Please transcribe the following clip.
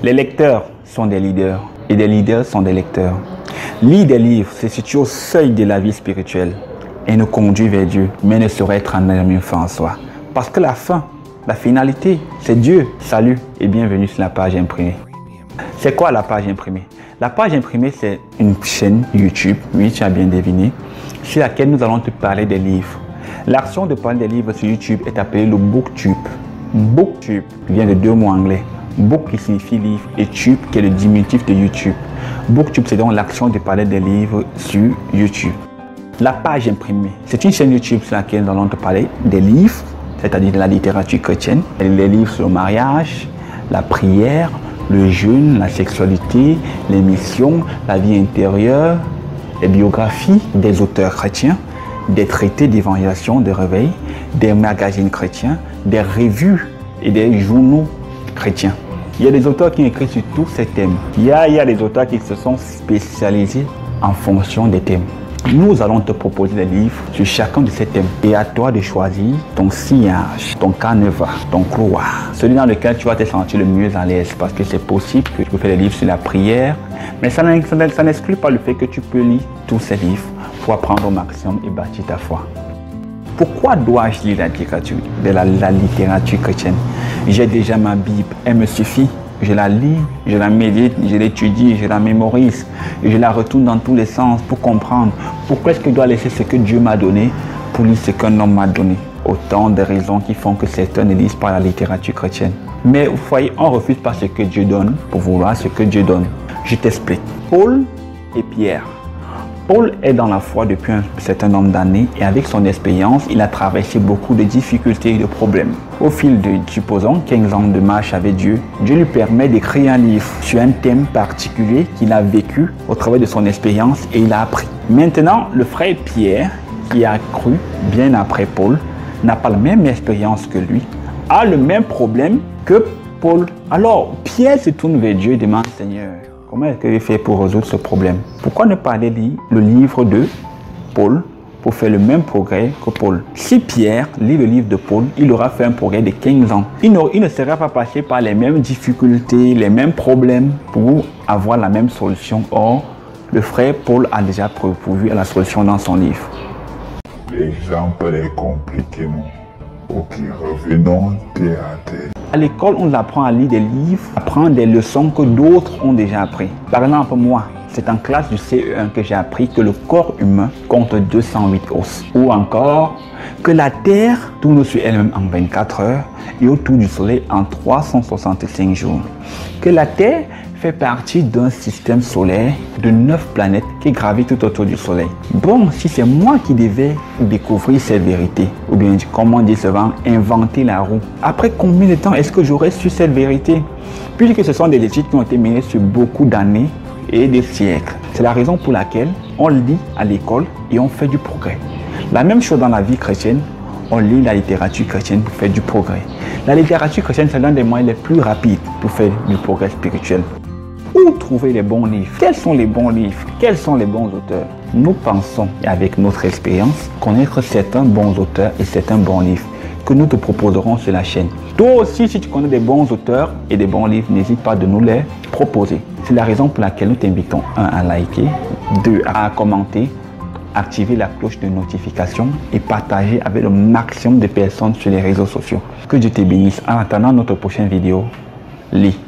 Les lecteurs sont des leaders et des leaders sont des lecteurs. Lire des livres, c'est situer au seuil de la vie spirituelle et nous conduit vers Dieu, mais ne saurait être en elle-même fin en soi. Parce que la fin, la finalité, c'est Dieu. Salut et bienvenue sur la page imprimée. C'est quoi la page imprimée? La page imprimée, c'est une chaîne YouTube, oui, tu as bien deviné, sur laquelle nous allons te parler des livres. L'action de parler des livres sur YouTube est appelée le BookTube. BookTube vient de deux mots anglais. Book qui signifie livre et tube qui est le diminutif de YouTube. BookTube, c'est donc l'action de parler des livres sur YouTube. La page imprimée, c'est une chaîne YouTube sur laquelle nous allons te parler des livres, c'est-à-dire de la littérature chrétienne, les livres sur le mariage, la prière, le jeûne, la sexualité, les missions, la vie intérieure, les biographies des auteurs chrétiens, des traités d'évangélisation, de réveil, des magazines chrétiens, des revues et des journaux chrétiens. Il y a des auteurs qui écrivent sur tous ces thèmes. Il y a des auteurs qui se sont spécialisés en fonction des thèmes. Nous allons te proposer des livres sur chacun de ces thèmes. Et à toi de choisir ton sillage, ton canevas, ton couloir. Celui dans lequel tu vas te sentir le mieux à l'aise. Parce que c'est possible que tu peux faire des livres sur la prière. Mais ça n'exclut pas le fait que tu peux lire tous ces livres pour apprendre au maximum et bâtir ta foi. Pourquoi dois-je lire la littérature chrétienne? J'ai déjà ma Bible, elle me suffit. Je la lis, je la médite, je l'étudie, je la mémorise. Et je la retourne dans tous les sens pour comprendre pourquoi est-ce que je dois laisser ce que Dieu m'a donné pour lire ce qu'un homme m'a donné. Autant de raisons qui font que certains ne lisent pas la littérature chrétienne. Mais vous voyez, on ne refuse pas ce que Dieu donne pour vouloir ce que Dieu donne. Je t'explique. Paul et Pierre. Paul est dans la foi depuis un certain nombre d'années et avec son expérience, il a traversé beaucoup de difficultés et de problèmes. Au fil de, supposons, 15 ans de marche avec Dieu, Dieu lui permet d'écrire un livre sur un thème particulier qu'il a vécu au travers de son expérience et il a appris. Maintenant, le frère Pierre, qui a cru bien après Paul, n'a pas la même expérience que lui, a le même problème que Paul. Alors, Pierre se tourne vers Dieu et demande, Seigneur, comment est-ce que je fais pour résoudre ce problème? Pourquoi ne pas aller lire le livre de Paul pour faire le même progrès que Paul? Si Pierre lit le livre de Paul, il aura fait un progrès de 15 ans. Il ne sera pas passé par les mêmes difficultés, les mêmes problèmes pour avoir la même solution. Or, le frère Paul a déjà pourvu à la solution dans son livre. L'exemple est compliqué, non? Ok, revenons terre à terre. À l'école, on apprend à lire des livres, apprendre des leçons que d'autres ont déjà appris. Par exemple, moi, c'est en classe du CE1 que j'ai appris que le corps humain compte 208 os. Ou encore, que la Terre tourne sur elle-même en 24 heures et autour du Soleil en 365 jours. Que la Terre fait partie d'un système solaire de 9 planètes qui gravitent tout autour du Soleil. Bon, si c'est moi qui devais découvrir cette vérité, ou bien comment dire souvent, inventer la roue, après combien de temps est-ce que j'aurais su cette vérité? Puisque ce sont des études qui ont été menées sur beaucoup d'années et des siècles. C'est la raison pour laquelle on lit à l'école et on fait du progrès. La même chose dans la vie chrétienne, on lit la littérature chrétienne pour faire du progrès. La littérature chrétienne, c'est l'un des moyens les plus rapides pour faire du progrès spirituel. Où trouver les bons livres? Quels sont les bons livres? Quels sont les bons auteurs? Nous pensons, avec notre expérience, connaître certains bons auteurs et certains bons livres que nous te proposerons sur la chaîne. Toi aussi, si tu connais des bons auteurs et des bons livres, n'hésite pas de nous les proposer. C'est la raison pour laquelle nous t'invitons 1 à liker, 2 à commenter, activer la cloche de notification et partager avec le maximum de personnes sur les réseaux sociaux. Que Dieu te bénisse. En attendant notre prochaine vidéo, lis.